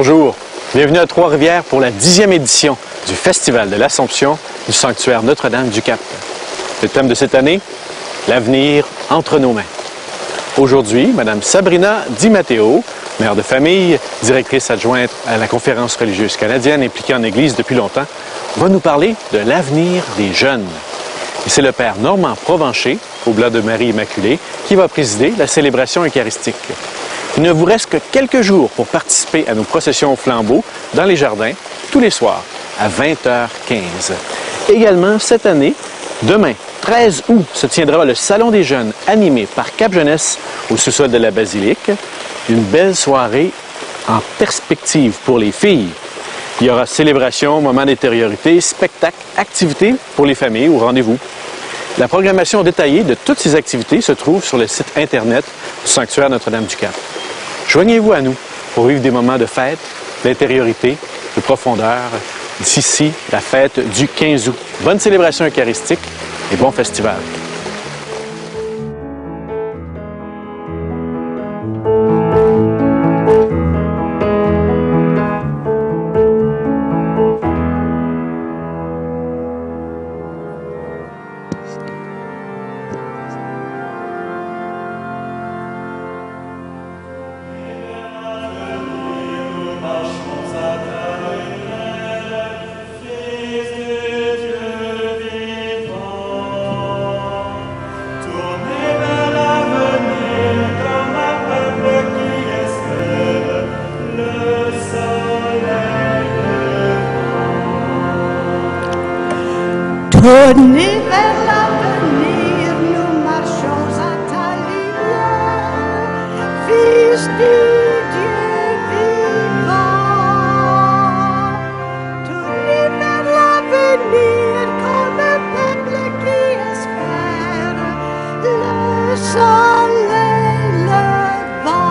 Bonjour, bienvenue à Trois-Rivières pour la 10e édition du Festival de l'Assomption du Sanctuaire Notre-Dame-du-Cap. Le thème de cette année, l'avenir entre nos mains. Aujourd'hui, Mme Sabrina Di Matteo, mère de famille, directrice adjointe à la Conférence religieuse canadienne impliquée en Église depuis longtemps, va nous parler de l'avenir des jeunes. Et c'est le père Normand Provencher, oblat de Marie Immaculée, qui va présider la célébration eucharistique. Il ne vous reste que quelques jours pour participer à nos processions au flambeau dans les jardins, tous les soirs, à 20h15. Également, cette année, demain, 13 août, se tiendra le Salon des jeunes animé par Cap Jeunesse au sous-sol de la Basilique. Une belle soirée en perspective pour les filles. Il y aura célébration, moment d'intériorité, spectacle, activités pour les familles ou rendez-vous. La programmation détaillée de toutes ces activités se trouve sur le site Internet du Sanctuaire Notre-Dame-du-Cap. Joignez-vous à nous pour vivre des moments de fête, d'intériorité, de profondeur, d'ici la fête du 15 août. Bonne célébration eucharistique et bon festival! Tournez vers l'avenir, nous marchons à ta lumière, Fils du Dieu vivant. Tournez vers l'avenir comme un peuple qui espère le soleil levant.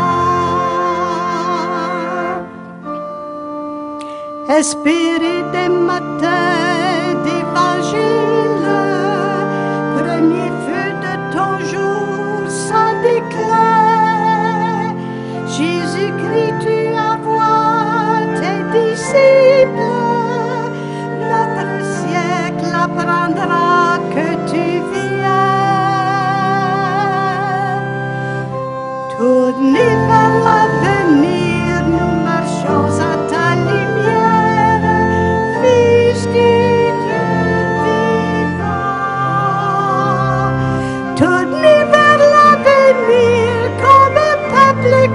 Espérez des matins d'évangile, premier feu de ton jour sans déclin. Jésus-Christ, tu envoies tes disciples, notre siècle apprendra que tu viens. Tournez vers l'avenir, nous marchons à ta lumière, Fils du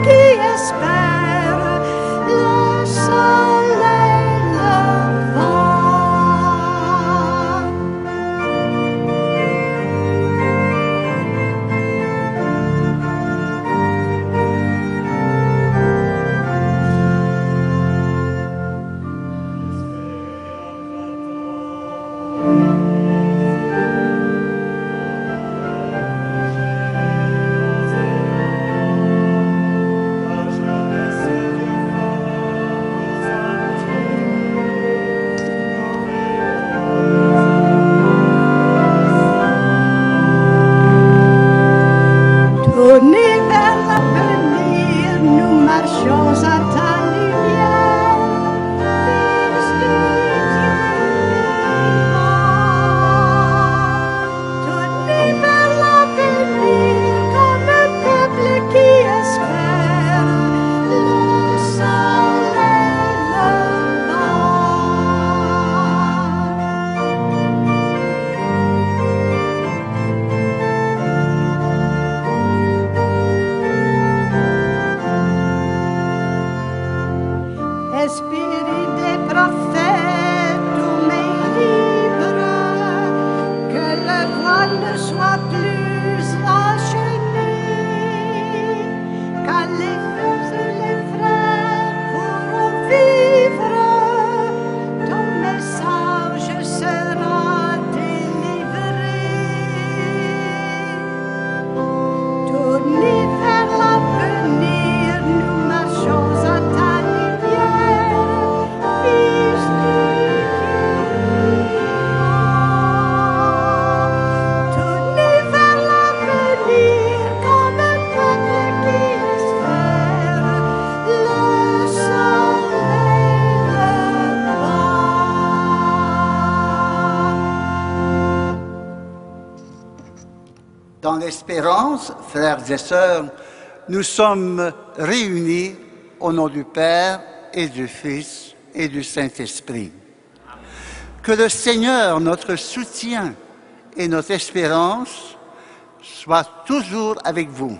qui espère le soleil levant. Tournez vers l'avenir, nous marchons à ta lumière, Fils du Dieu vivant. Tournez vers l'avenir comme un peuple qui espère le soleil levant. Esprit des prophètes, tous mes livres, que le voile ne soit plus enchaîné, car les frères et les frères pourront vivre, ton message sera délivré. Tournez vers l'avenir, nous marchons à ta lumière, Fils du Dieu vivant. Tournez vers l'espérance, frères et sœurs, nous sommes réunis au nom du Père et du Fils et du Saint-Esprit. Que le Seigneur, notre soutien et notre espérance, soit toujours avec vous.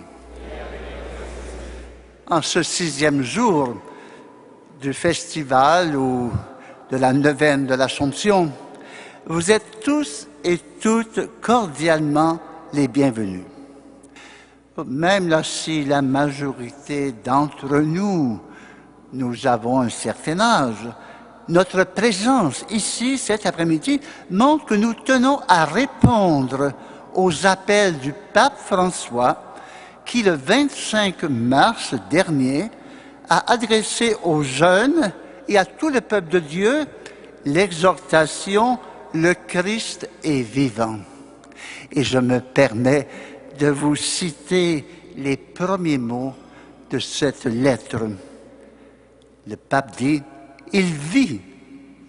En ce 6e jour du festival ou de la neuvaine de l'Assomption, vous êtes tous et toutes cordialement les bienvenus. Même là, si la majorité d'entre nous, nous avons un certain âge, notre présence ici cet après-midi montre que nous tenons à répondre aux appels du pape François qui, le 25 mars dernier, a adressé aux jeunes et à tout le peuple de Dieu l'exhortation « Le Christ est vivant ». Et je me permets de vous citer les premiers mots de cette lettre. Le pape dit « Il vit,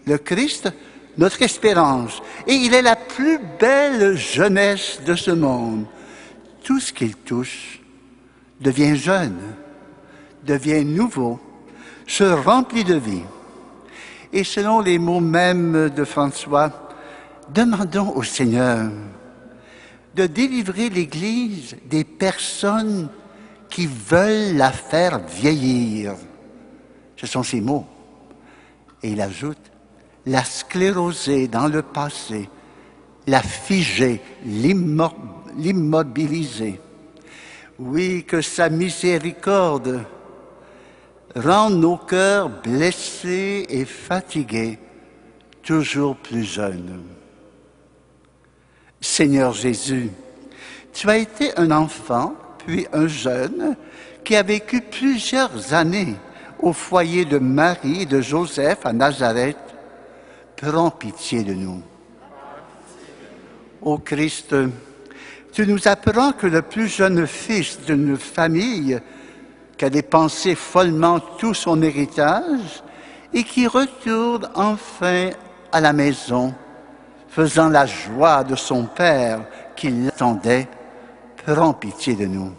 le Christ, notre espérance, et il est la plus belle jeunesse de ce monde. Tout ce qu'il touche devient jeune, devient nouveau, se remplit de vie. » Et selon les mots mêmes de François, demandons au Seigneur de délivrer l'Église des personnes qui veulent la faire vieillir. Ce sont ces mots. Et il ajoute, la scléroser dans le passé, la figer, l'immobiliser. Oui, que sa miséricorde rende nos cœurs blessés et fatigués toujours plus jeunes. Seigneur Jésus, tu as été un enfant, puis un jeune, qui a vécu plusieurs années au foyer de Marie et de Joseph à Nazareth. Prends pitié de nous. Ô Christ, tu nous apprends que le plus jeune fils d'une famille qui a dépensé follement tout son héritage et qui retourne enfin à la maison, faisant la joie de son Père qui l'attendait, prends pitié de nous.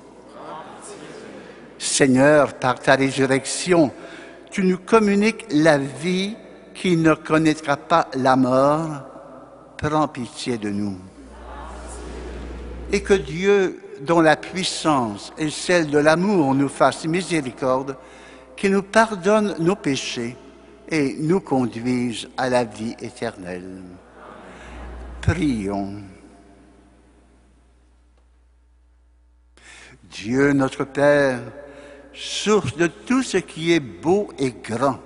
Seigneur, par ta résurrection, tu nous communiques la vie qui ne connaîtra pas la mort, prends pitié de nous. Et que Dieu, dont la puissance est celle de l'amour, nous fasse miséricorde, qu'il nous pardonne nos péchés et nous conduise à la vie éternelle. Prions. Dieu notre Père, source de tout ce qui est beau et grand,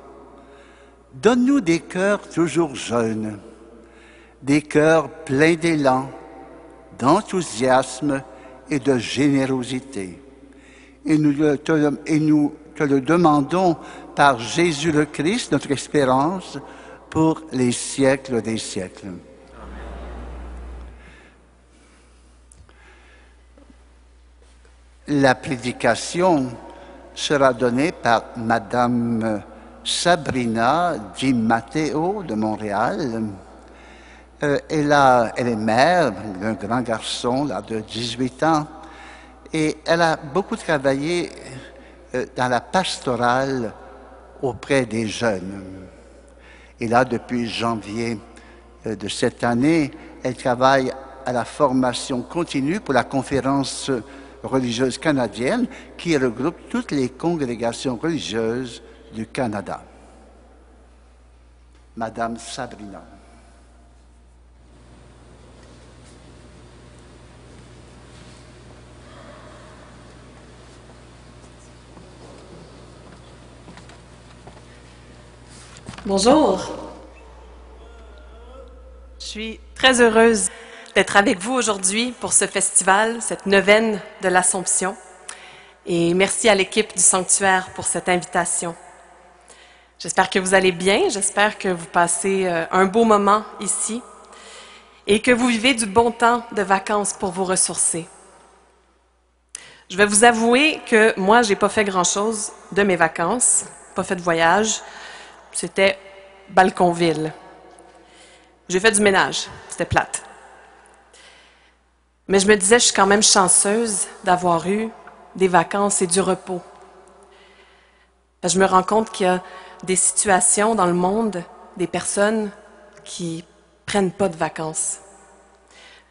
donne-nous des cœurs toujours jeunes, des cœurs pleins d'élan, d'enthousiasme et de générosité. Et nous te le demandons par Jésus le Christ, notre espérance, pour les siècles des siècles. La prédication sera donnée par Madame Sabrina Di Matteo de Montréal. Elle est mère d'un grand garçon là, de 18 ans et elle a beaucoup travaillé dans la pastorale auprès des jeunes. Et là, depuis janvier de cette année, elle travaille à la formation continue pour la conférence religieuse canadienne qui regroupe toutes les congrégations religieuses du Canada. Madame Sabrina. Bonjour. Je suis très heureuse d'être avec vous aujourd'hui pour ce festival, cette neuvaine de l'Assomption. Et merci à l'équipe du Sanctuaire pour cette invitation. J'espère que vous allez bien, j'espère que vous passez un beau moment ici et que vous vivez du bon temps de vacances pour vous ressourcer. Je vais vous avouer que moi, j'ai pas fait grand-chose de mes vacances, pas fait de voyage. C'était Balconville. J'ai fait du ménage, c'était plate. Mais je me disais, je suis quand même chanceuse d'avoir eu des vacances et du repos. Je me rends compte qu'il y a des situations dans le monde, des personnes qui prennent pas de vacances.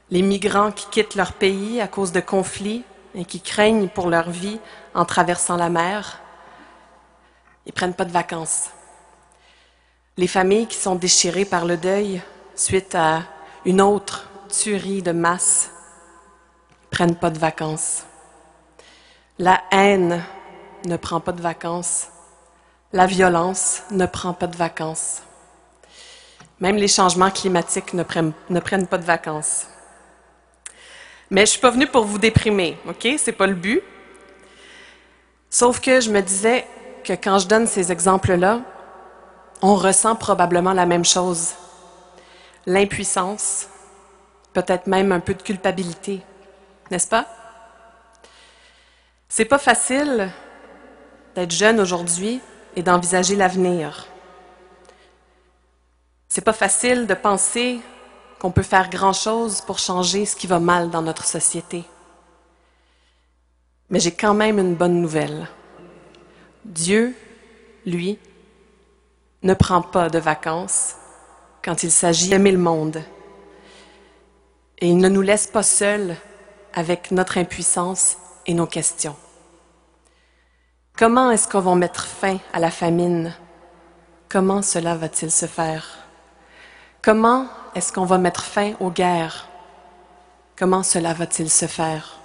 Les migrants qui quittent leur pays à cause de conflits et qui craignent pour leur vie en traversant la mer, ils prennent pas de vacances. Les familles qui sont déchirées par le deuil suite à une autre tuerie de masse prennent pas de vacances. La haine ne prend pas de vacances. La violence ne prend pas de vacances. Même les changements climatiques ne prennent pas de vacances. Mais je suis pas venue pour vous déprimer, OK? C'est pas le but. Sauf que je me disais que quand je donne ces exemples-là, on ressent probablement la même chose. L'impuissance, peut-être même un peu de culpabilité, n'est-ce pas? C'est pas facile d'être jeune aujourd'hui et d'envisager l'avenir. C'est pas facile de penser qu'on peut faire grand-chose pour changer ce qui va mal dans notre société. Mais j'ai quand même une bonne nouvelle. Dieu, lui, ne prend pas de vacances quand il s'agit d'aimer le monde. Et il ne nous laisse pas seuls avec notre impuissance et nos questions. Comment est-ce qu'on va mettre fin à la famine? Comment cela va-t-il se faire? Comment est-ce qu'on va mettre fin aux guerres? Comment cela va-t-il se faire?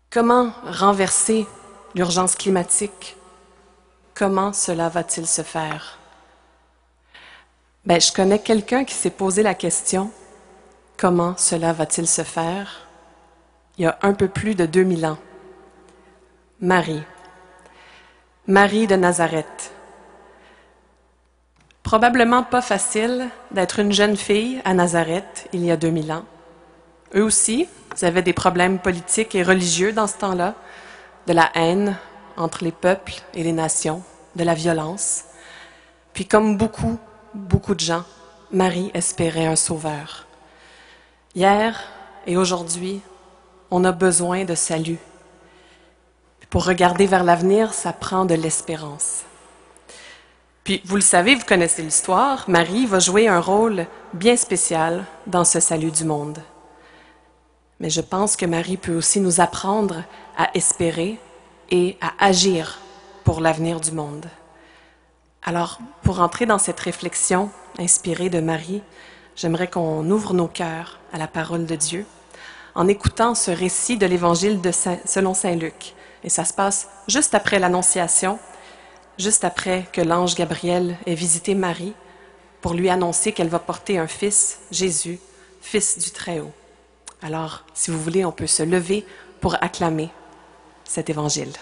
Comment renverser l'urgence climatique? Comment cela va-t-il se faire? Je connais quelqu'un qui s'est posé la question, comment cela va-t-il se faire? Il y a un peu plus de 2000 ans. Marie. Marie de Nazareth. Probablement pas facile d'être une jeune fille à Nazareth il y a 2000 ans. Eux aussi, ils avaient des problèmes politiques et religieux dans ce temps-là, de la haine entre les peuples et les nations, de la violence. Puis comme beaucoup de gens, Marie espérait un sauveur. Hier et aujourd'hui, on a besoin de salut. Pour regarder vers l'avenir, ça prend de l'espérance. Puis, vous le savez, vous connaissez l'histoire, Marie va jouer un rôle bien spécial dans ce salut du monde. Mais je pense que Marie peut aussi nous apprendre à espérer et à agir pour l'avenir du monde. Alors, pour entrer dans cette réflexion inspirée de Marie, j'aimerais qu'on ouvre nos cœurs à la parole de Dieu en écoutant ce récit de l'Évangile selon Saint Luc. Et ça se passe juste après l'Annonciation, juste après que l'ange Gabriel ait visité Marie pour lui annoncer qu'elle va porter un fils, Jésus, fils du Très-Haut. Alors, si vous voulez, on peut se lever pour acclamer cet Évangile.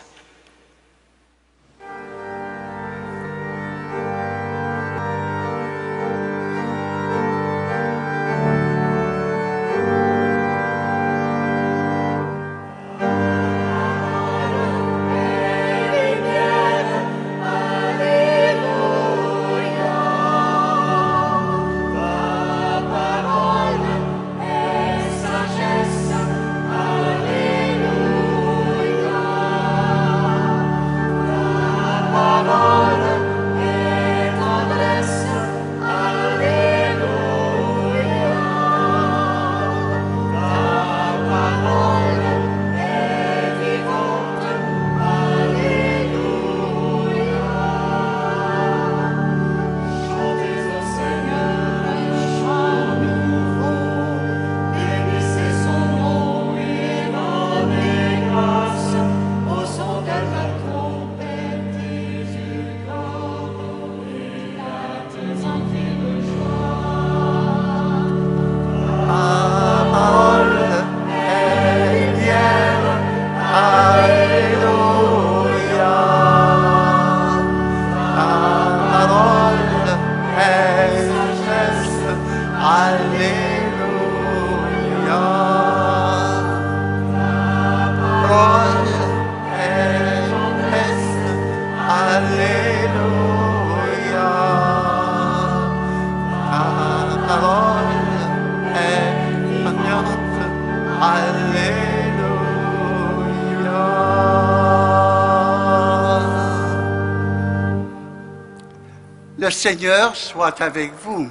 Le Seigneur soit avec vous.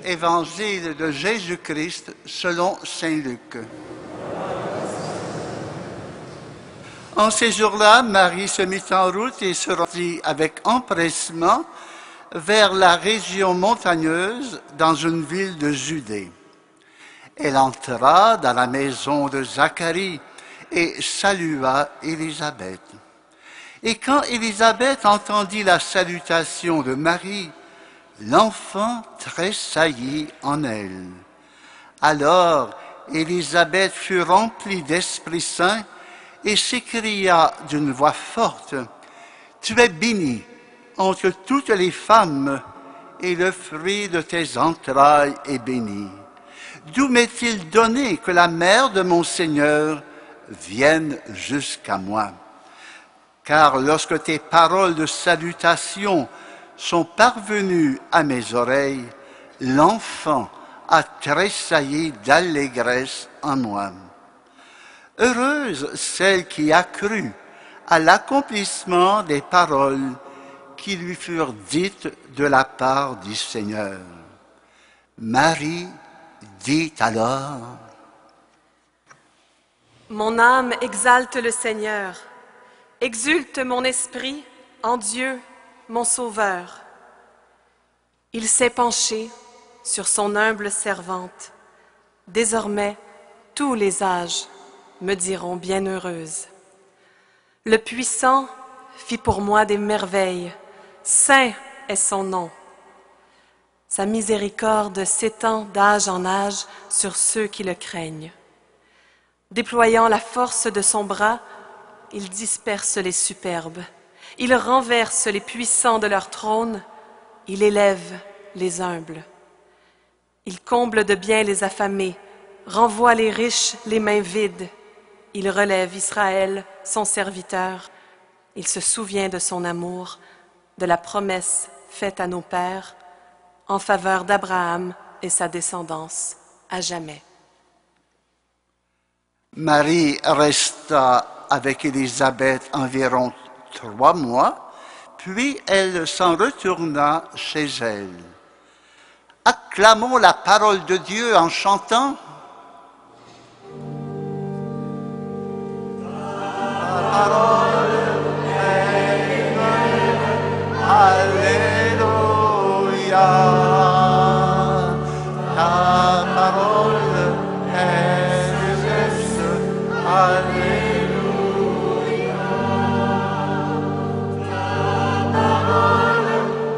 Évangile de Jésus-Christ selon saint Luc. En ces jours-là, Marie se mit en route et se rendit avec empressement vers la région montagneuse dans une ville de Judée. Elle entra dans la maison de Zacharie et salua Élisabeth. Et quand Élisabeth entendit la salutation de Marie, l'enfant tressaillit en elle. Alors Élisabeth fut remplie d'Esprit Saint et s'écria d'une voix forte, « Tu es bénie entre toutes les femmes, et le fruit de tes entrailles est béni. D'où m'est-il donné que la mère de mon Seigneur vienne jusqu'à moi? Car lorsque tes paroles de salutation sont parvenues à mes oreilles, l'enfant a tressailli d'allégresse en moi. Heureuse celle qui a cru à l'accomplissement des paroles qui lui furent dites de la part du Seigneur. » Marie dit alors, « Mon âme exalte le Seigneur, exulte mon esprit en Dieu, mon Sauveur. Il s'est penché sur son humble servante. Désormais, tous les âges me diront bienheureuse. Le Puissant fit pour moi des merveilles. Saint est son nom. Sa miséricorde s'étend d'âge en âge sur ceux qui le craignent. Déployant la force de son bras, il disperse les superbes. Il renverse les puissants de leur trône. Il élève les humbles. Il comble de bien les affamés, renvoie les riches les mains vides. Il relève Israël, son serviteur. Il se souvient de son amour, de la promesse faite à nos pères, en faveur d'Abraham et sa descendance à jamais. » Marie resta avec Élisabeth environ 3 mois, puis elle s'en retourna chez elle. Acclamons la parole de Dieu en chantant. La parole est bonne. Alléluia. Ta parole est juste. Alléluia. Ta parole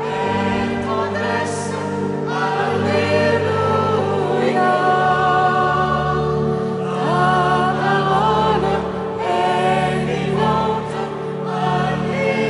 est tendresse. Alléluia. Ta parole est vivante. Alléluia.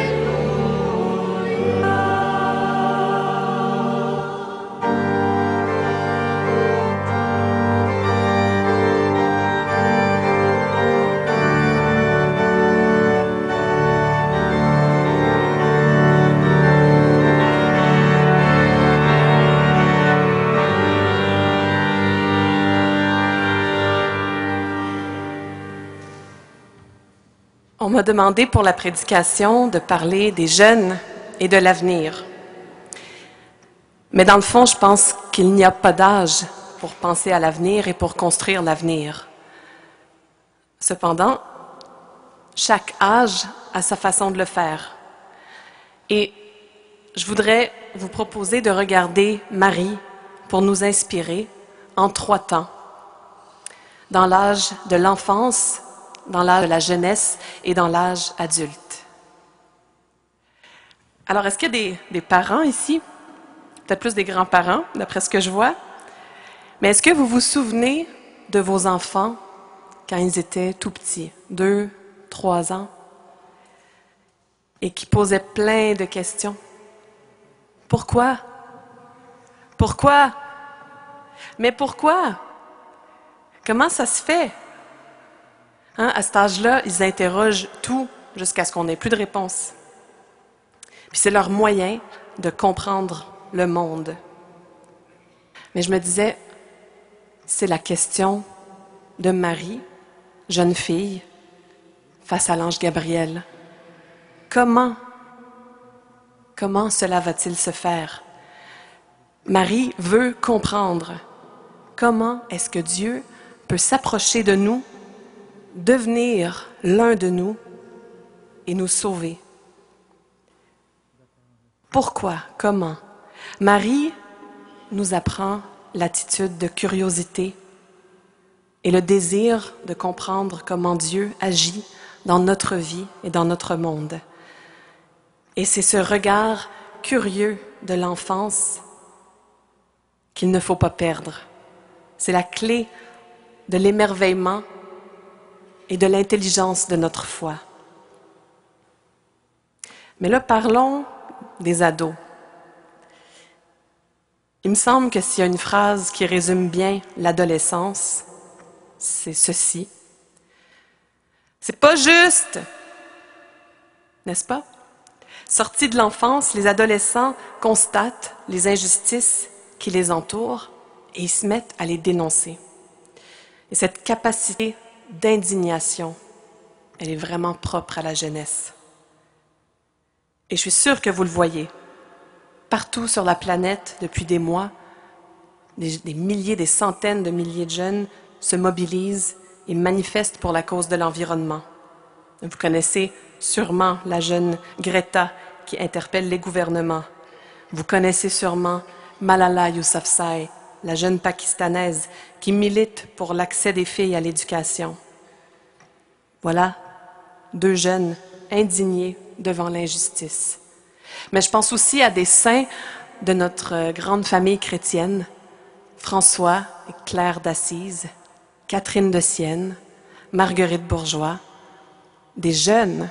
On m'a demandé pour la prédication de parler des jeunes et de l'avenir. Mais dans le fond, je pense qu'il n'y a pas d'âge pour penser à l'avenir et pour construire l'avenir. Cependant, chaque âge a sa façon de le faire. Et je voudrais vous proposer de regarder Marie pour nous inspirer en 3 temps. Dans l'âge de l'enfance, dans l'âge de la jeunesse et dans l'âge adulte. Alors, est-ce qu'il y a des parents ici? Peut-être plus des grands-parents, d'après ce que je vois. Mais est-ce que vous vous souvenez de vos enfants quand ils étaient tout petits, 2, 3 ans, et qui posaient plein de questions? Pourquoi? Pourquoi? Mais pourquoi? Comment ça se fait? Hein, à cet âge-là, ils interrogent tout jusqu'à ce qu'on n'ait plus de réponse. Puis c'est leur moyen de comprendre le monde. Mais je me disais, c'est la question de Marie, jeune fille, face à l'ange Gabriel. Comment Comment cela va-t-il se faire? Marie veut comprendre comment est-ce que Dieu peut s'approcher de nous, devenir l'un de nous et nous sauver. Pourquoi? Comment? Marie nous apprend l'attitude de curiosité et le désir de comprendre comment Dieu agit dans notre vie et dans notre monde. Et c'est ce regard curieux de l'enfance qu'il ne faut pas perdre. C'est la clé de l'émerveillement et de l'intelligence de notre foi. Mais là, parlons des ados. Il me semble que s'il y a une phrase qui résume bien l'adolescence, c'est ceci. C'est pas juste, n'est-ce pas? Sortis de l'enfance, les adolescents constatent les injustices qui les entourent et ils se mettent à les dénoncer. Et cette capacité d'indignation, elle est vraiment propre à la jeunesse. Et je suis sûre que vous le voyez. Partout sur la planète, depuis des mois, des milliers, des centaines de milliers de jeunes se mobilisent et manifestent pour la cause de l'environnement. Vous connaissez sûrement la jeune Greta qui interpelle les gouvernements. Vous connaissez sûrement Malala Yousafzai, la jeune Pakistanaise qui milite pour l'accès des filles à l'éducation. Voilà, 2 jeunes indignés devant l'injustice. Mais je pense aussi à des saints de notre grande famille chrétienne, François et Claire d'Assise, Catherine de Sienne, Marguerite Bourgeois, des jeunes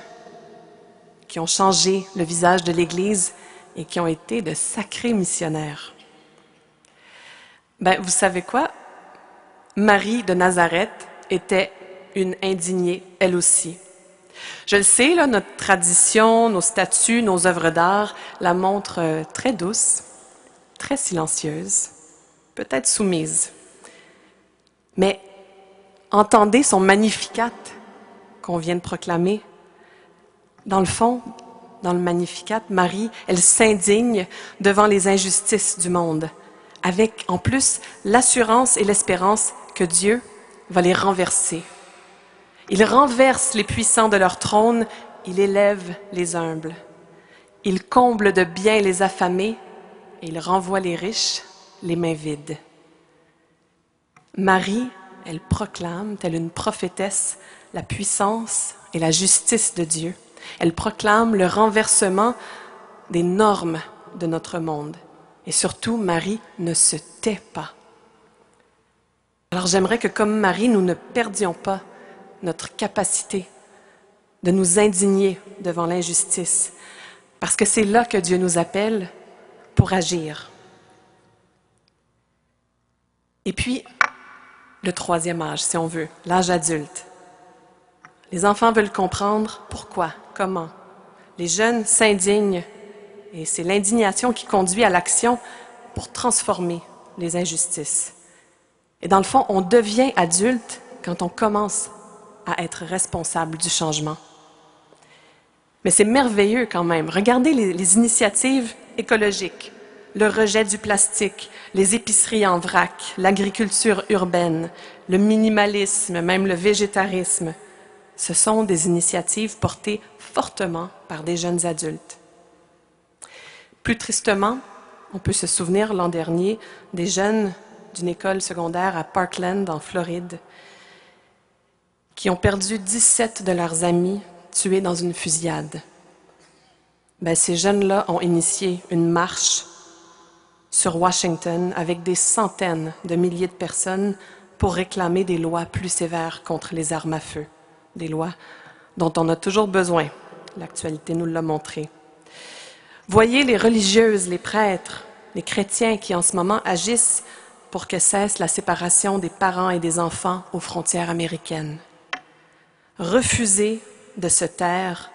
qui ont changé le visage de l'Église et qui ont été de sacrés missionnaires. Vous savez quoi? Marie de Nazareth était une indignée, elle aussi. Je le sais, là, notre tradition, nos statuts, nos œuvres d'art la montrent très douce, très silencieuse, peut-être soumise. Mais entendez son Magnificat qu'on vient de proclamer. Dans le fond, dans le Magnificat, Marie, elle s'indigne devant les injustices du monde, avec en plus l'assurance et l'espérance que Dieu va les renverser. Il renverse les puissants de leur trône, il élève les humbles. Il comble de bien les affamés et il renvoie les riches les mains vides. Marie, elle proclame, telle une prophétesse, la puissance et la justice de Dieu. Elle proclame le renversement des normes de notre monde. Et surtout, Marie ne se tait pas. Alors j'aimerais que comme Marie, nous ne perdions pas notre capacité de nous indigner devant l'injustice, parce que c'est là que Dieu nous appelle pour agir. Et puis, le 3e âge, si on veut, l'âge adulte. Les enfants veulent comprendre pourquoi, comment. Les jeunes s'indignent, et c'est l'indignation qui conduit à l'action pour transformer les injustices. Et dans le fond, on devient adulte quand on commence à être responsable du changement. Mais c'est merveilleux quand même. Regardez les initiatives écologiques, le rejet du plastique, les épiceries en vrac, l'agriculture urbaine, le minimalisme, même le végétarisme. Ce sont des initiatives portées fortement par des jeunes adultes. Plus tristement, on peut se souvenir l'an dernier des jeunes d'une école secondaire à Parkland, en Floride, qui ont perdu 17 de leurs amis tués dans une fusillade. Ces jeunes-là ont initié une marche sur Washington avec des centaines de milliers de personnes pour réclamer des lois plus sévères contre les armes à feu, des lois dont on a toujours besoin. L'actualité nous l'a montré. Voyez les religieuses, les prêtres, les chrétiens qui en ce moment agissent pour que cesse la séparation des parents et des enfants aux frontières américaines. Refuser de se taire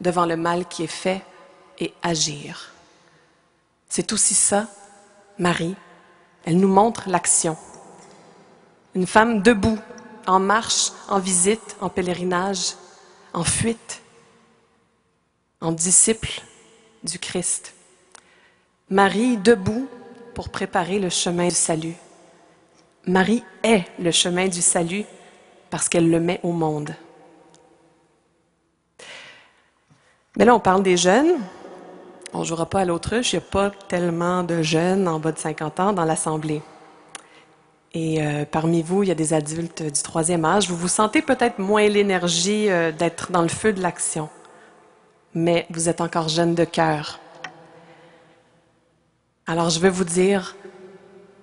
devant le mal qui est fait et agir. C'est aussi ça, Marie. Elle nous montre l'action. Une femme debout, en marche, en visite, en pèlerinage, en fuite, en disciple, du Christ. Marie debout pour préparer le chemin du salut. Marie est le chemin du salut parce qu'elle le met au monde. Mais là, on parle des jeunes. On ne jouera pas à l'autruche. Il n'y a pas tellement de jeunes en bas de 50 ans dans l'Assemblée. Et parmi vous, il y a des adultes du 3e âge. Vous vous sentez peut-être moins l'énergie d'être dans le feu de l'action. Mais vous êtes encore jeunes de cœur. Alors je veux vous dire,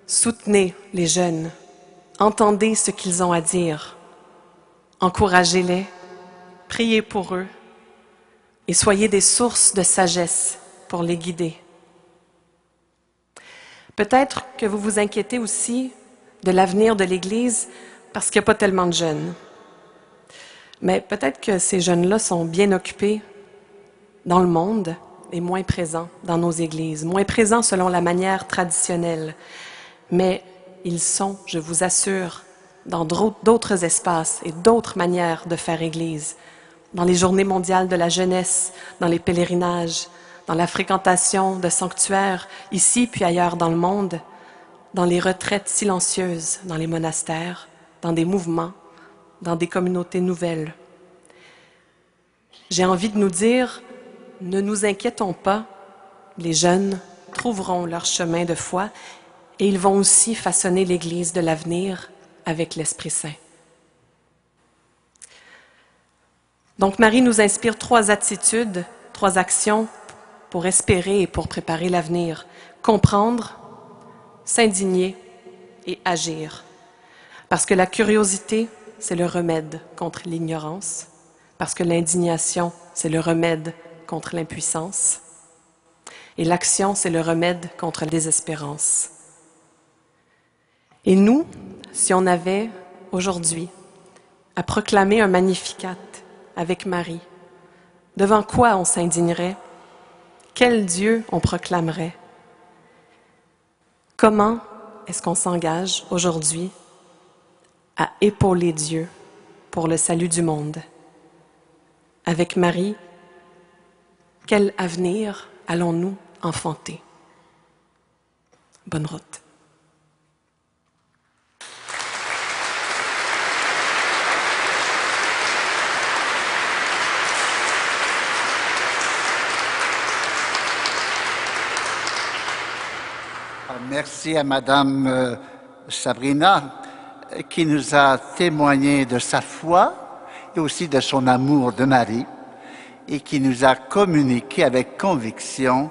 soutenez les jeunes. Entendez ce qu'ils ont à dire. Encouragez-les. Priez pour eux. Et soyez des sources de sagesse pour les guider. Peut-être que vous vous inquiétez aussi de l'avenir de l'Église parce qu'il n'y a pas tellement de jeunes. Mais peut-être que ces jeunes-là sont bien occupés dans le monde et moins présents dans nos églises, moins présents selon la manière traditionnelle. Mais ils sont, je vous assure, dans d'autres espaces et d'autres manières de faire Église, dans les journées mondiales de la jeunesse, dans les pèlerinages, dans la fréquentation de sanctuaires, ici puis ailleurs dans le monde, dans les retraites silencieuses, dans les monastères, dans des mouvements, dans des communautés nouvelles. J'ai envie de nous dire, ne nous inquiétons pas, les jeunes trouveront leur chemin de foi et ils vont aussi façonner l'Église de l'avenir avec l'Esprit Saint. Donc Marie nous inspire 3 attitudes, 3 actions pour espérer et pour préparer l'avenir. Comprendre, s'indigner et agir. Parce que la curiosité, c'est le remède contre l'ignorance. Parce que l'indignation, c'est le remède contre l'impuissance. Et l'action, c'est le remède contre la désespérance. Et nous, si on avait aujourd'hui à proclamer un Magnificat avec Marie, devant quoi on s'indignerait? Quel Dieu on proclamerait? Comment est-ce qu'on s'engage aujourd'hui à épauler Dieu pour le salut du monde? Avec Marie, quel avenir allons-nous enfanter? Bonne route. Merci à Madame Sabrina qui nous a témoigné de sa foi et aussi de son amour de Marie et qui nous a communiqué avec conviction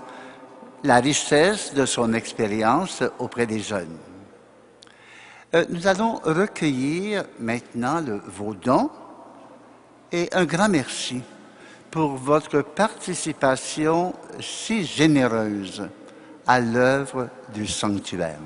la richesse de son expérience auprès des jeunes. Nous allons recueillir maintenant vos dons et un grand merci pour votre participation si généreuse à l'œuvre du sanctuaire.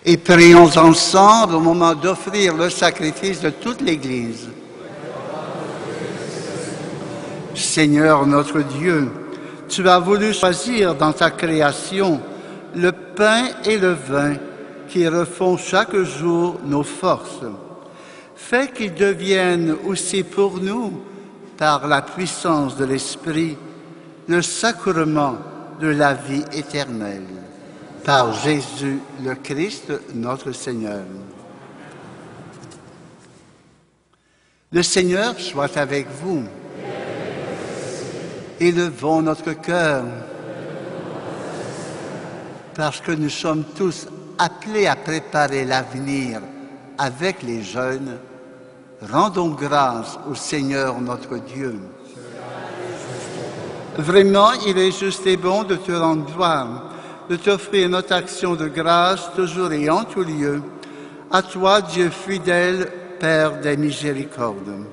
Et prions ensemble au moment d'offrir le sacrifice de toute l'Église. Seigneur notre Dieu, tu as voulu choisir dans ta création le pain et le vin qui refont chaque jour nos forces. Fais qu'ils deviennent aussi pour nous, par la puissance de l'Esprit, le sacrement de la vie éternelle. Par Jésus le Christ, notre Seigneur. Le Seigneur soit avec vous. Élevons notre cœur, parce que nous sommes tous appelés à préparer l'avenir avec les jeunes. Rendons grâce au Seigneur notre Dieu. Vraiment, il est juste et bon de te rendre gloire, de t'offrir notre action de grâce toujours et en tout lieu. À toi, Dieu fidèle, Père des miséricordes.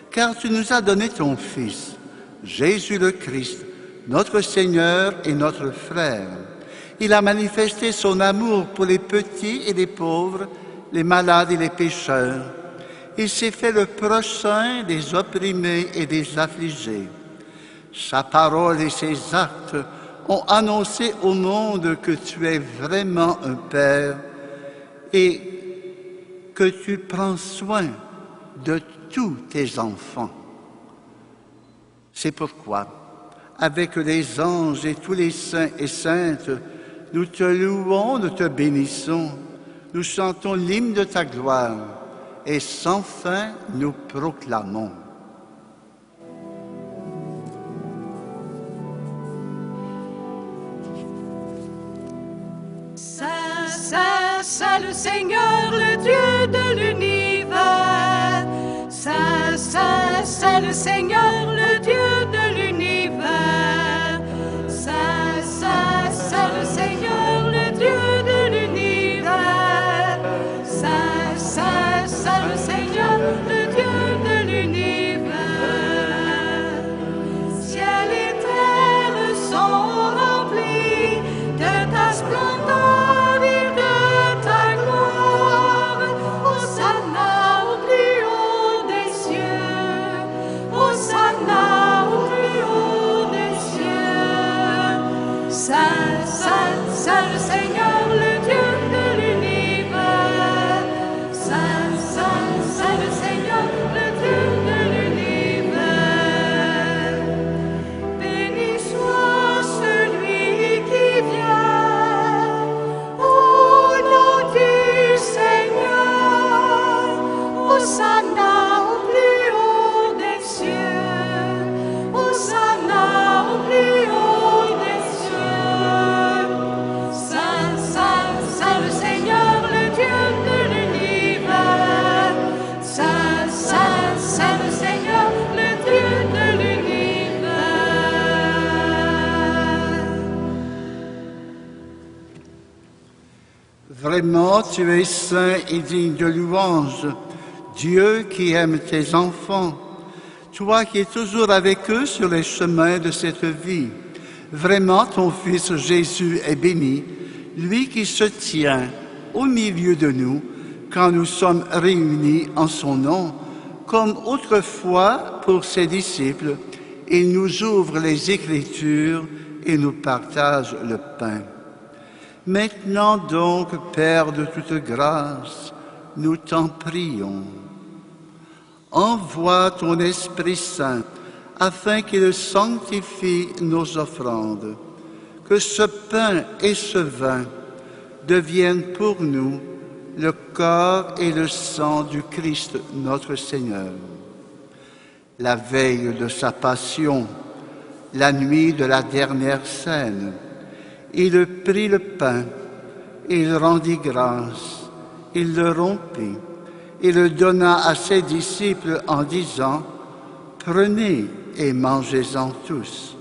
Car tu nous as donné ton Fils, Jésus le Christ, notre Seigneur et notre frère. Il a manifesté son amour pour les petits et les pauvres, les malades et les pécheurs. Il s'est fait le prochain des opprimés et des affligés. Sa parole et ses actes ont annoncé au monde que tu es vraiment un Père et que tu prends soin de tous tes enfants. C'est pourquoi, avec les anges et tous les saints et saintes, nous te louons, nous te bénissons, nous chantons l'hymne de ta gloire et sans fin nous proclamons. Saint, Saint, Saint le Seigneur, le Dieu de l'univers. Saint, Saint, Saint le Seigneur, le Dieu de l'univers. Saint, Saint, Saint le Seigneur, le Dieu de l'univers. Saint, Saint, Saint le Seigneur, le Dieu de l'univers. Ciel et terre sont remplis de ta splendeur et de ta gloire. Hosanna au plus haut des cieux. Hosanna au plus haut des cieux. Saint, Saint, Saint le Seigneur, le Dieu de l'univers. Saint, Saint, Saint le Seigneur, le Dieu de l'univers. Béni soit celui qui vient au nom du Seigneur. Hosanna au plus haut des cieux. Hosanna au plus haut des cieux. Saint, Saint, Saint le Seigneur, le Dieu de l'univers. Saint, Saint, Saint le Seigneur, le Dieu de l'univers. Vraiment, tu es saint et digne de louange, Dieu qui aime tes enfants, toi qui es toujours avec eux sur les chemins de cette vie. Vraiment, ton Fils Jésus est béni, lui qui se tient au milieu de nous quand nous sommes réunis en son nom, comme autrefois pour ses disciples, il nous ouvre les Écritures et nous partage le pain. Maintenant donc, Père de toute grâce, nous t'en prions. Envoie ton Esprit Saint afin qu'il sanctifie nos offrandes, que ce pain et ce vin deviennent pour nous le corps et le sang du Christ notre Seigneur. La veille de sa passion, la nuit de la dernière scène, il prit le pain, il rendit grâce, il le rompit, et le donna à ses disciples en disant, « Prenez et mangez-en tous.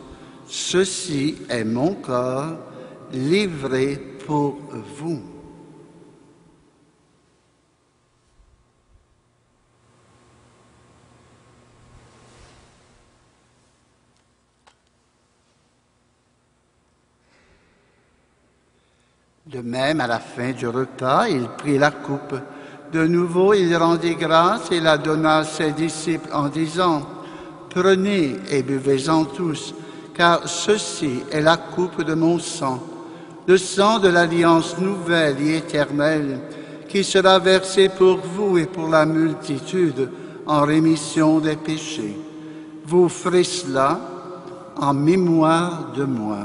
Ceci est mon corps livré pour vous. » De même, à la fin du repas, il prit la coupe. De nouveau, il rendit grâce et la donna à ses disciples en disant, « Prenez et buvez-en tous, car ceci est la coupe de mon sang, le sang de l'alliance nouvelle et éternelle, qui sera versé pour vous et pour la multitude en rémission des péchés. Vous ferez cela en mémoire de moi. »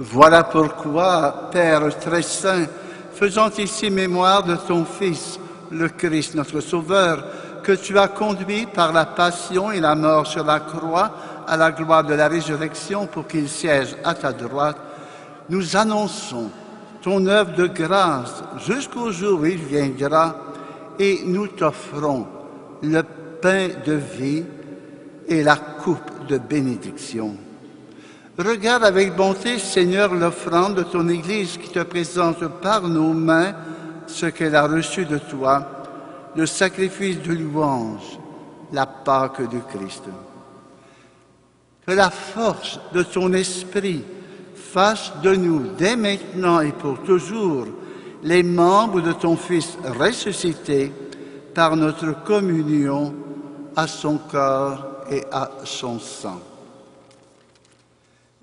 Voilà pourquoi, Père très saint, faisant ici mémoire de ton Fils, le Christ notre Sauveur, que tu as conduit par la passion et la mort sur la croix à la gloire de la résurrection pour qu'il siège à ta droite, nous annonçons ton œuvre de grâce jusqu'au jour où il viendra et nous t'offrons le pain de vie et la coupe de bénédiction. Regarde avec bonté, Seigneur, l'offrande de ton Église qui te présente par nos mains ce qu'elle a reçu de toi, le sacrifice de louange, la Pâque du Christ. Que la force de ton esprit fasse de nous, dès maintenant et pour toujours, les membres de ton Fils ressuscité par notre communion à son corps et à son sang.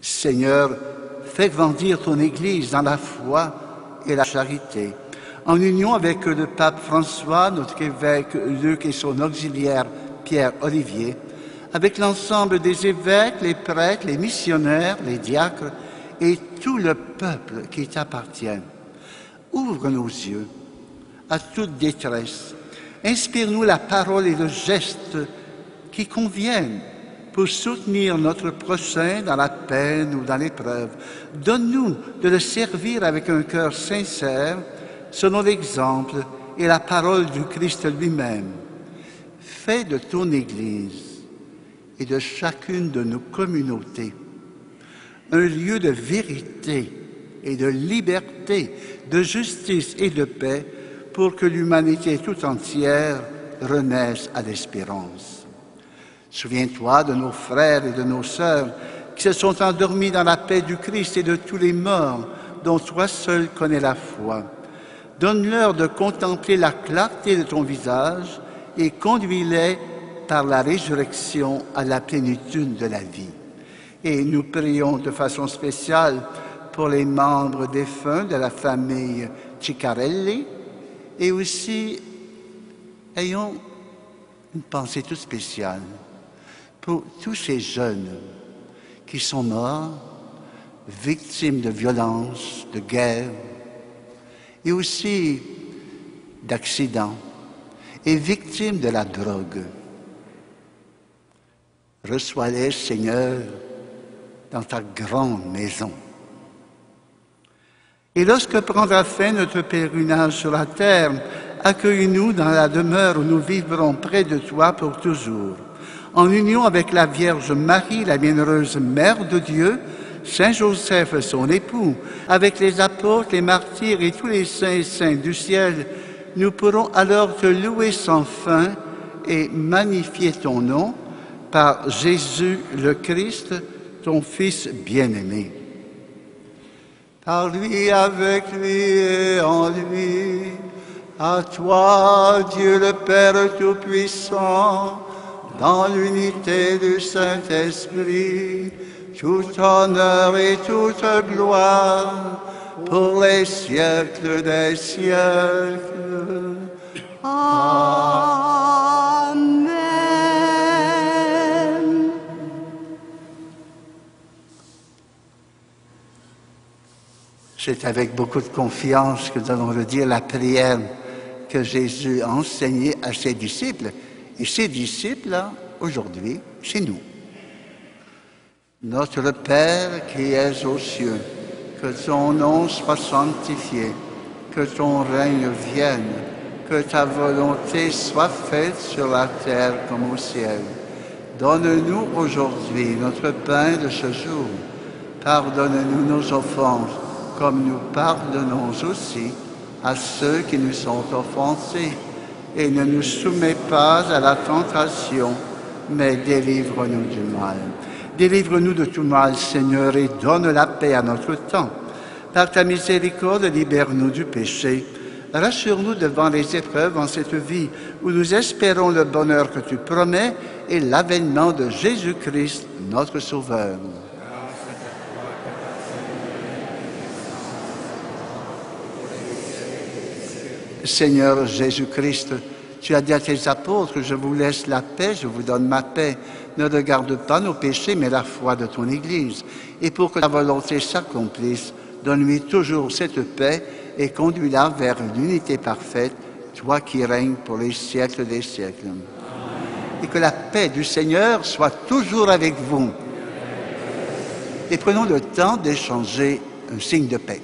Seigneur, fais grandir ton Église dans la foi et la charité, en union avec le pape François, notre évêque Luc et son auxiliaire Pierre Olivier, avec l'ensemble des évêques, les prêtres, les missionnaires, les diacres et tout le peuple qui t'appartient. Ouvre nos yeux à toute détresse. Inspire-nous la parole et le geste qui conviennent pour soutenir notre prochain dans la peine ou dans l'épreuve. Donne-nous de le servir avec un cœur sincère, selon l'exemple et la parole du Christ lui-même. Fais de ton Église et de chacune de nos communautés un lieu de vérité et de liberté, de justice et de paix pour que l'humanité tout entière renaisse à l'espérance. Souviens-toi de nos frères et de nos sœurs qui se sont endormis dans la paix du Christ et de tous les morts dont toi seul connais la foi. Donne-leur de contempler la clarté de ton visage et conduis-les par la résurrection à la plénitude de la vie. Et nous prions de façon spéciale pour les membres défunts de la famille Ciccarelli et aussi ayons une pensée toute spéciale pour tous ces jeunes qui sont morts, victimes de violences, de guerres, et aussi d'accidents, et victimes de la drogue. Reçois-les, Seigneur, dans ta grande maison. Et lorsque prendra fin notre pèlerinage sur la terre, accueille-nous dans la demeure où nous vivrons près de toi pour toujours. en union avec la Vierge Marie, la bienheureuse Mère de Dieu, Saint Joseph, son époux, avec les apôtres, les martyrs et tous les saints et saintes du ciel, nous pourrons alors te louer sans fin et magnifier ton nom par Jésus le Christ, ton Fils bien-aimé. Par lui, avec lui et en lui, à toi, Dieu le Père Tout-Puissant, dans l'unité du Saint-Esprit, tout honneur et toute gloire pour les siècles des siècles. Amen. C'est avec beaucoup de confiance que nous allons redire la prière que Jésus a enseignée à ses disciples. Et ses disciples, là, aujourd'hui, c'est nous. Notre Père qui es aux cieux, que ton nom soit sanctifié, que ton règne vienne, que ta volonté soit faite sur la terre comme au ciel. Donne-nous aujourd'hui notre pain de ce jour. Pardonne-nous nos offenses, comme nous pardonnons aussi à ceux qui nous sont offensés. Et ne nous soumets pas à la tentation, mais délivre-nous du mal. Délivre-nous de tout mal, Seigneur, et donne la paix à notre temps. Par ta miséricorde, libère-nous du péché. Rassure-nous devant les épreuves en cette vie, où nous espérons le bonheur que tu promets et l'avènement de Jésus-Christ, notre Sauveur. Seigneur Jésus-Christ, tu as dit à tes apôtres, je vous laisse la paix, je vous donne ma paix. Ne regarde pas nos péchés, mais la foi de ton Église. Et pour que ta volonté s'accomplisse, donne-lui toujours cette paix et conduis-la vers l'unité parfaite, toi qui règnes pour les siècles des siècles. Et que la paix du Seigneur soit toujours avec vous. Et prenons le temps d'échanger un signe de paix.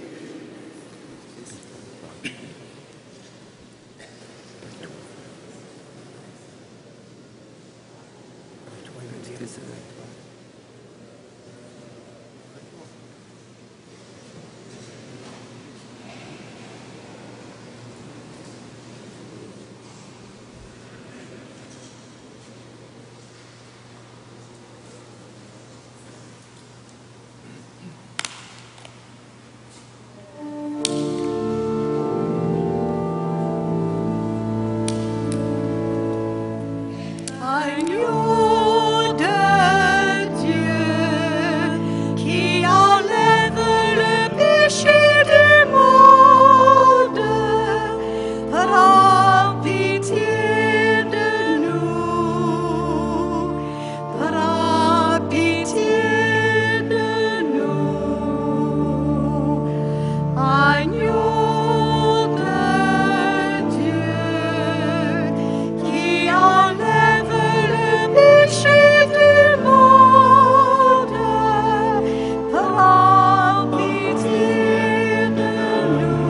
Agneau de Dieu qui enlève le péché du monde, prends pitié de nous, prends pitié de nous. Agneau de Dieu qui enlève le péché du monde, prends pitié de nous,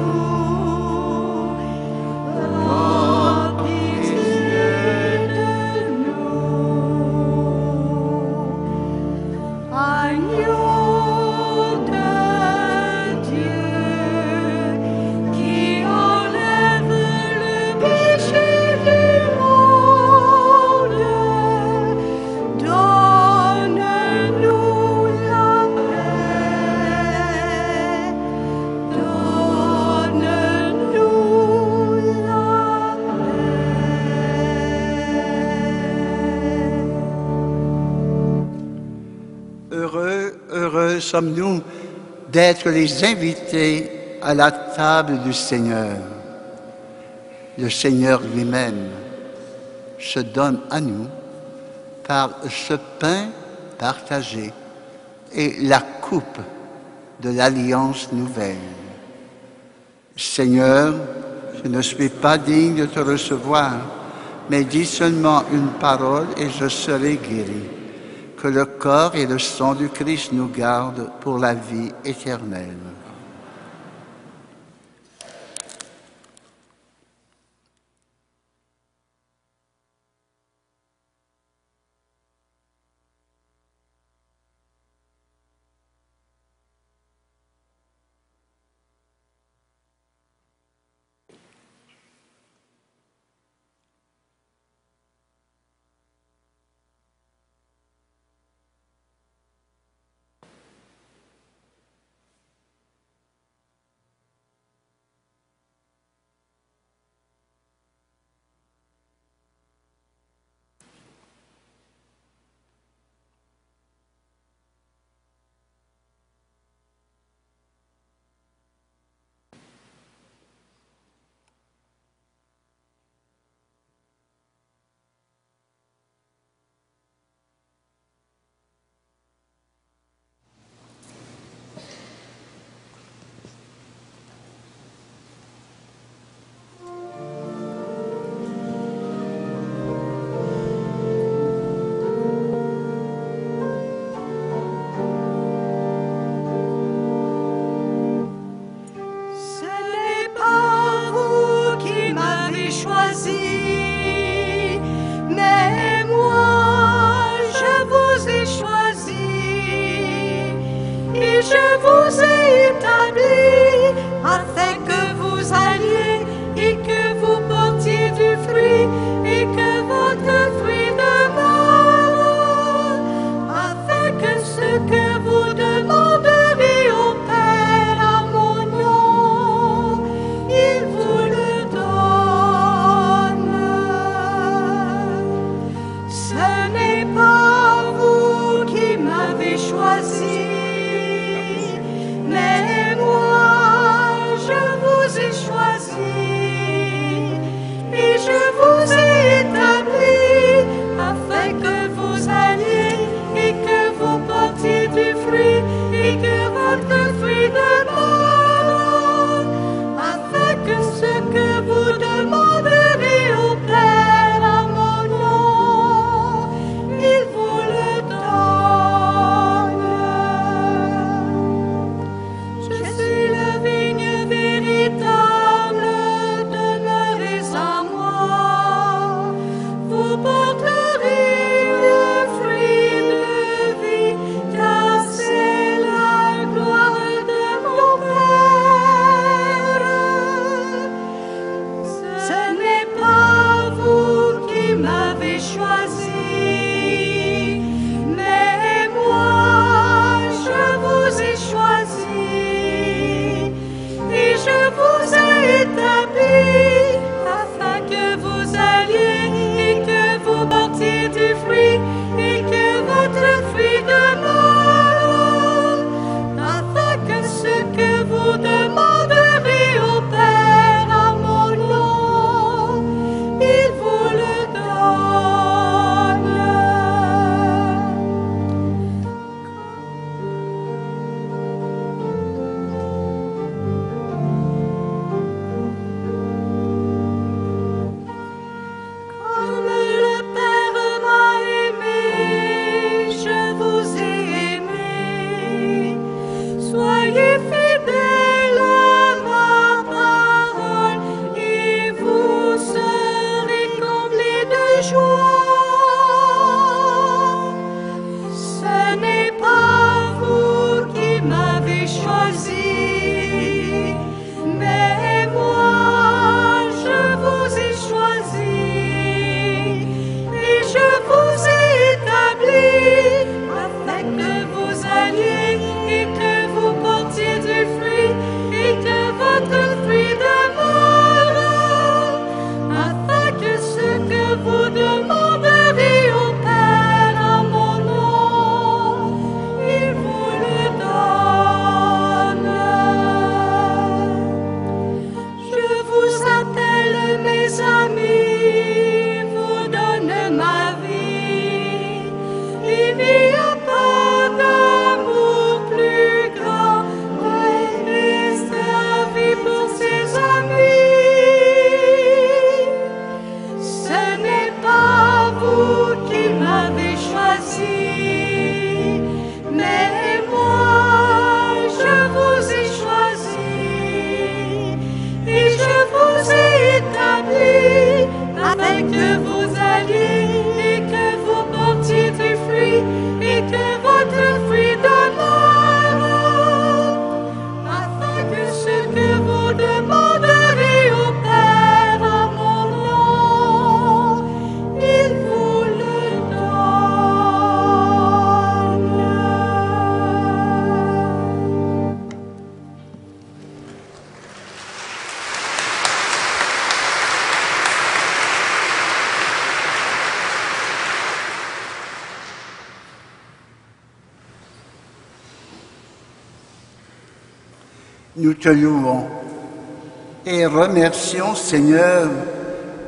prends pitié de nous. Agneau de Dieu qui enlève le péché du monde, donne-nous la paix, donne-nous la paix. Heureux sommes-nous d'être les invités à la table du Seigneur. Le Seigneur lui-même se donne à nous par ce pain partagé et la coupe de l'Alliance nouvelle. Seigneur, je ne suis pas digne de te recevoir, mais dis seulement une parole et je serai guéri. Que le corps et le sang du Christ nous gardent pour la vie éternelle. établi, afin que vous alliez et que vous portiez du fruit et que votre fruit demeure, afin que ce que vous demanderez au Père à mon nom, il vous le donne. Ce n'est pas vous qui m'avez choisi, mais moi je vous ai choisi et je vous ai établi afin que vous alliez et que vous portiez du fruit et que votre fruit demeure, afin que ce que vous demanderez au Père à mon nom, il vous le donne. Je suis la vigne véritable, demeurez en moi. Vous porterez le fruit de vie, car c'est la gloire de mon Père. Ce n'est pas vous qui m'avez choisi, mais moi je vous ai choisi et je vous ai établi afin que vous alliez et que vous portiez du fruit et que votre fruit demeure, afin que ce que vous demanderez au Père à mon nom, il vous le donne. Comme le Père m'a aimé, je vous ai aimé. Soyez fidèles à ma parole et vous serez comblés de joie. Ce n'est pas vous qui m'avez choisi, mais moi je vous ai choisi et je vous ai établi afin que vous alliez et que vous portiez du fruit et que votre fruit demeure, afin que ce que vous demanderez au Père à mon nom, il vous le donne. Je vous appelle mes amis, vous donne ma vie. Il n'y a pas d'amour plus grand que risque la vie pour ses amis. Ce n'est pas vous qui m'avez choisi, mais moi je vous ai choisi et je vous ai établi afin que vous alliez et que vous portiez du fruit et que votre fruit demeure, afin que ce que vous demanderez au Père à mon nom, il vous le donne. Nous te louons et remercions, Seigneur,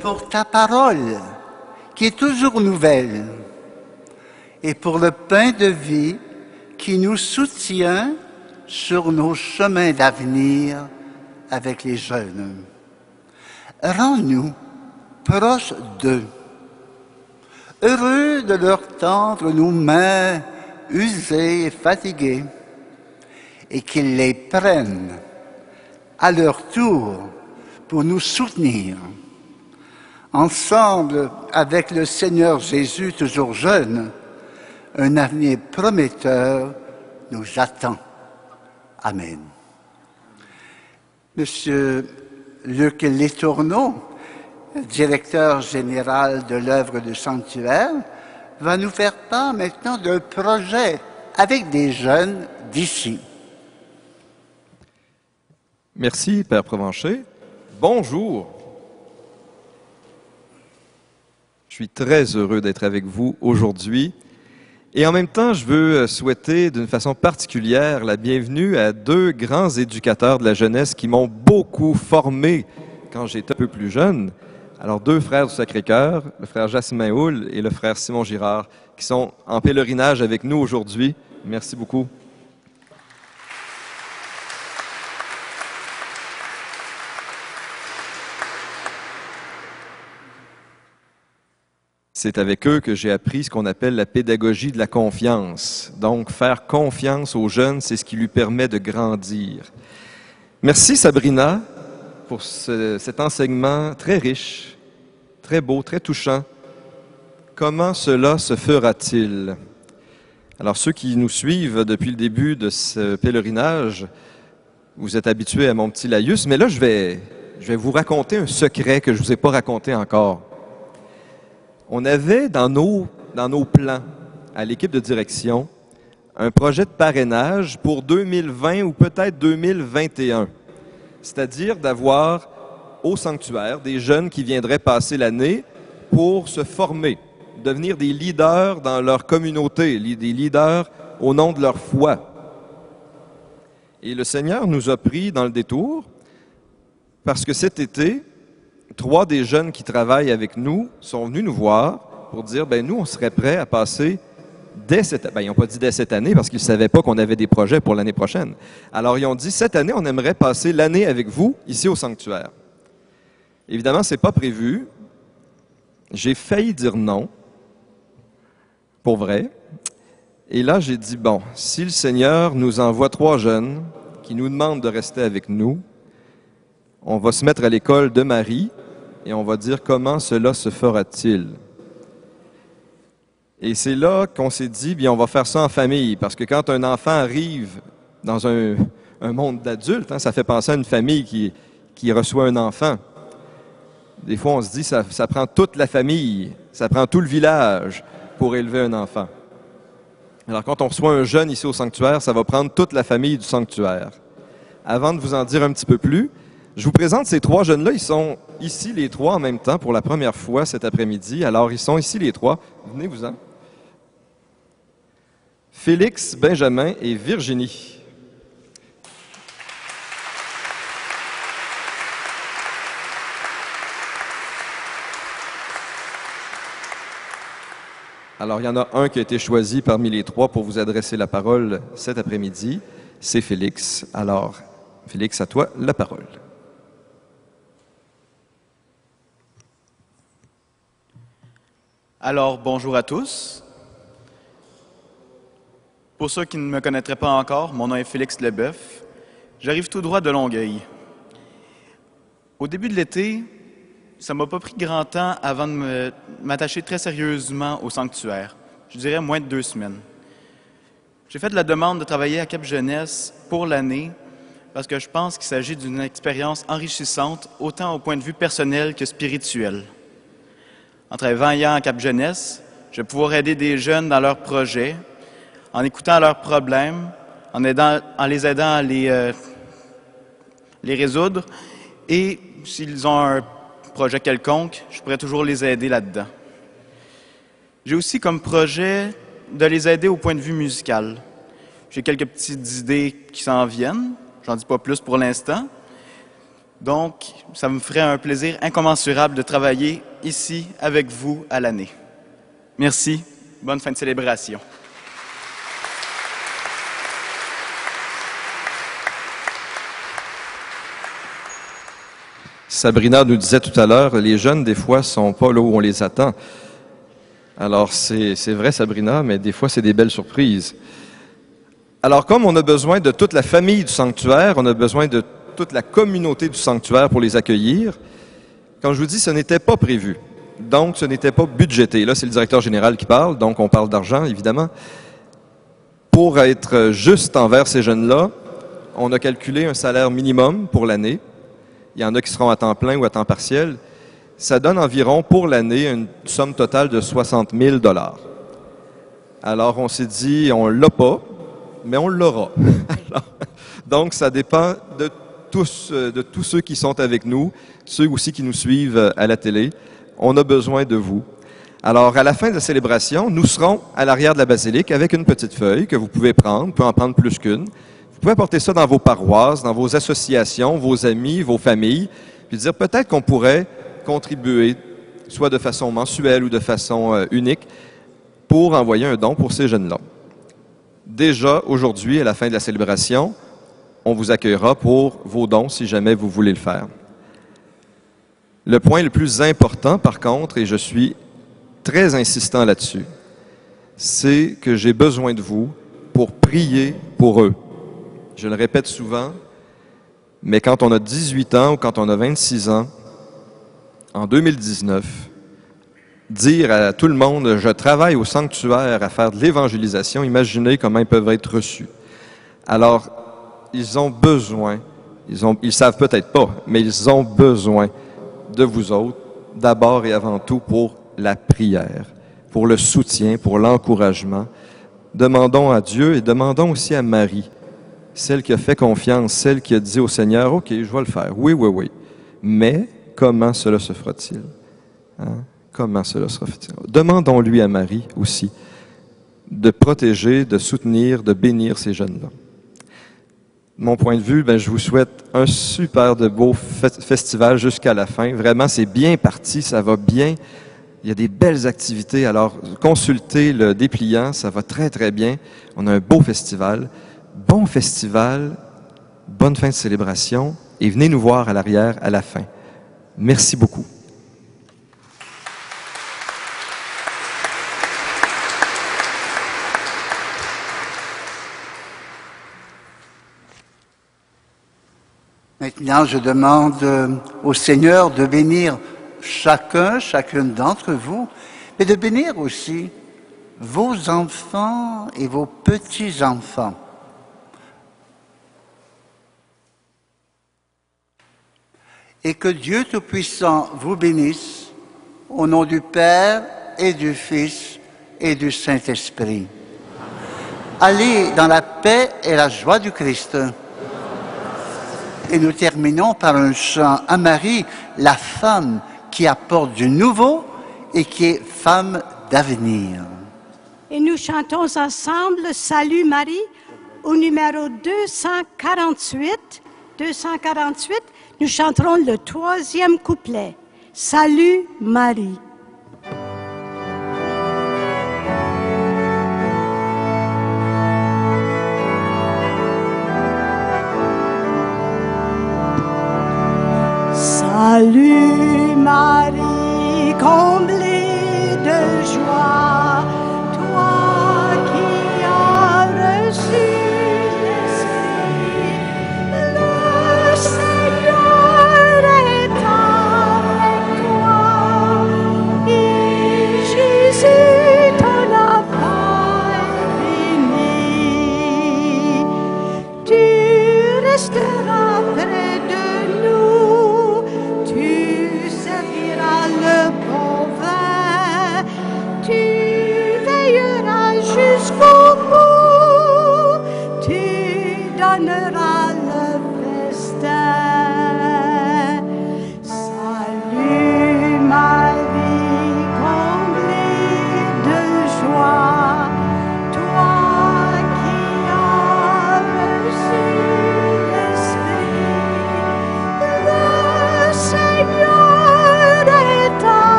pour ta parole qui est toujours nouvelle et pour le pain de vie qui nous soutient sur nos chemins d'avenir avec les jeunes. Rends-nous proches d'eux, heureux de leur tendre nos mains usées et fatiguées, et qu'ils les prennent à leur tour pour nous soutenir. Ensemble, avec le Seigneur Jésus, toujours jeune, un avenir prometteur nous attend. Amen. Monsieur Luc Letourneau, directeur général de l'œuvre du sanctuaire, va nous faire part maintenant d'un projet avec des jeunes d'ici. Merci, Père Provencher. Bonjour. Je suis très heureux d'être avec vous aujourd'hui. Et en même temps, je veux souhaiter d'une façon particulière la bienvenue à deux grands éducateurs de la jeunesse qui m'ont beaucoup formé quand j'étais un peu plus jeune. Alors, deux frères du Sacré-Cœur, le frère Jasmin Houle et le frère Simon Girard, qui sont en pèlerinage avec nous aujourd'hui. Merci beaucoup. C'est avec eux que j'ai appris ce qu'on appelle la pédagogie de la confiance. Donc, faire confiance aux jeunes, c'est ce qui lui permet de grandir. Merci Sabrina pour cet enseignement très riche, très beau, très touchant. Comment cela se fera-t-il? Alors, ceux qui nous suivent depuis le début de ce pèlerinage, vous êtes habitués à mon petit laïus, mais là, je vais vous raconter un secret que je ne vous ai pas raconté encore. On avait dans nos plans, à l'équipe de direction, un projet de parrainage pour 2020 ou peut-être 2021. C'est-à-dire d'avoir au sanctuaire des jeunes qui viendraient passer l'année pour se former, devenir des leaders dans leur communauté, des leaders au nom de leur foi. Et le Seigneur nous a pris dans le détour parce que cet été, 3 des jeunes qui travaillent avec nous sont venus nous voir pour dire, nous, on serait prêts à passer dès cette année. Ils n'ont pas dit dès cette année parce qu'ils ne savaient pas qu'on avait des projets pour l'année prochaine. Alors, ils ont dit, cette année, on aimerait passer l'année avec vous, ici au sanctuaire. Évidemment, ce n'est pas prévu. J'ai failli dire non, pour vrai. Et là, j'ai dit, si le Seigneur nous envoie 3 jeunes qui nous demandent de rester avec nous, on va se mettre à l'école de Marie et on va dire comment cela se fera-t-il. Et c'est là qu'on s'est dit, on va faire ça en famille, parce que quand un enfant arrive dans un monde d'adultes, ça fait penser à une famille qui reçoit un enfant. Des fois, on se dit, ça prend toute la famille, ça prend tout le village pour élever un enfant. Alors, quand on reçoit un jeune ici au sanctuaire, ça va prendre toute la famille du sanctuaire. Avant de vous en dire un petit peu plus, je vous présente ces 3 jeunes-là. Ils sont ici les 3 en même temps pour la première fois cet après-midi. Alors, ils sont ici les 3. Venez-vous-en. Félix, Benjamin et Virginie. Alors, il y en a un qui a été choisi parmi les 3 pour vous adresser la parole cet après-midi. C'est Félix. Alors, Félix, à toi la parole. Alors, bonjour à tous. Pour ceux qui ne me connaîtraient pas encore, mon nom est Félix Leboeuf. J'arrive tout droit de Longueuil. Au début de l'été, ça ne m'a pas pris grand temps avant de m'attacher très sérieusement au sanctuaire. Je dirais moins de 2 semaines. J'ai fait la demande de travailler à Cap Jeunesse pour l'année parce que je pense qu'il s'agit d'une expérience enrichissante autant au point de vue personnel que spirituel. En travaillant à Cap Jeunesse, je vais pouvoir aider des jeunes dans leurs projets, en écoutant leurs problèmes, en les aidant à les résoudre. Et s'ils ont un projet quelconque, je pourrais toujours les aider là-dedans. J'ai aussi comme projet de les aider au point de vue musical. J'ai quelques petites idées qui s'en viennent. J'en dis pas plus pour l'instant. Donc, ça me ferait un plaisir incommensurable de travailler ici avec vous à l'année. Merci. Bonne fin de célébration. Sabrina nous disait tout à l'heure, les jeunes, des fois, sont pas là où on les attend. Alors, c'est vrai, Sabrina, mais des fois, c'est des belles surprises. Alors, comme on a besoin de toute la famille du sanctuaire, on a besoin de toute la communauté du sanctuaire pour les accueillir, quand je vous dis, ce n'était pas prévu. Donc, ce n'était pas budgété. Là, c'est le directeur général qui parle, donc on parle d'argent, évidemment. Pour être juste envers ces jeunes-là, on a calculé un salaire minimum pour l'année. Il y en a qui seront à temps plein ou à temps partiel. Ça donne environ pour l'année une somme totale de 60 000 $. Alors, on s'est dit, on ne l'a pas, mais on l'aura. Donc, ça dépend de tous ceux qui sont avec nous, ceux aussi qui nous suivent à la télé. On a besoin de vous. Alors, à la fin de la célébration, nous serons à l'arrière de la basilique avec une petite feuille que vous pouvez prendre, vous pouvez en prendre plus qu'une. Vous pouvez apporter ça dans vos paroisses, dans vos associations, vos amis, vos familles, puis dire peut-être qu'on pourrait contribuer, soit de façon mensuelle ou de façon unique, pour envoyer un don pour ces jeunes-là. Déjà, aujourd'hui, à la fin de la célébration, on vous accueillera pour vos dons si jamais vous voulez le faire. Le point le plus important, par contre, et je suis très insistant là-dessus, c'est que j'ai besoin de vous pour prier pour eux. Je le répète souvent, mais quand on a 18 ans ou quand on a 26 ans, en 2019, dire à tout le monde « je travaille au sanctuaire à faire de l'évangélisation », imaginez comment ils peuvent être reçus. Alors, ils ont besoin, ils savent peut-être pas, mais ils ont besoin de vous autres, d'abord et avant tout pour la prière, pour le soutien, pour l'encouragement. Demandons à Dieu et demandons aussi à Marie, celle qui a fait confiance, celle qui a dit au Seigneur, « OK, je vais le faire. Oui, oui, oui. » Mais comment cela se fera-t-il? Hein? Comment cela se fera-t-il? Demandons-lui à Marie aussi de protéger, de soutenir, de bénir ces jeunes-là. De mon point de vue, je vous souhaite un super de beau festival jusqu'à la fin. Vraiment, c'est bien parti, ça va bien. Il y a des belles activités. Alors, consultez le dépliant, ça va très, très bien. On a un beau festival. Bon festival, bonne fin de célébration et venez nous voir à l'arrière à la fin. Merci beaucoup. Maintenant, je demande au Seigneur de bénir chacune d'entre vous, mais de bénir aussi vos enfants et vos petits-enfants. Et que Dieu Tout-Puissant vous bénisse, au nom du Père et du Fils et du Saint-Esprit. Allez dans la paix et la joie du Christ. Et nous terminons par un chant à Marie, la femme qui apporte du nouveau et qui est femme d'avenir. Et nous chantons ensemble Salut Marie au numéro 248. 248, nous chanterons le 3e couplet. Salut Marie. Salut Marie, comblée de joie, toi qui as reçu l'Esprit, le Seigneur est avec toi, et Jésus ton enfant est béni. Tu resteras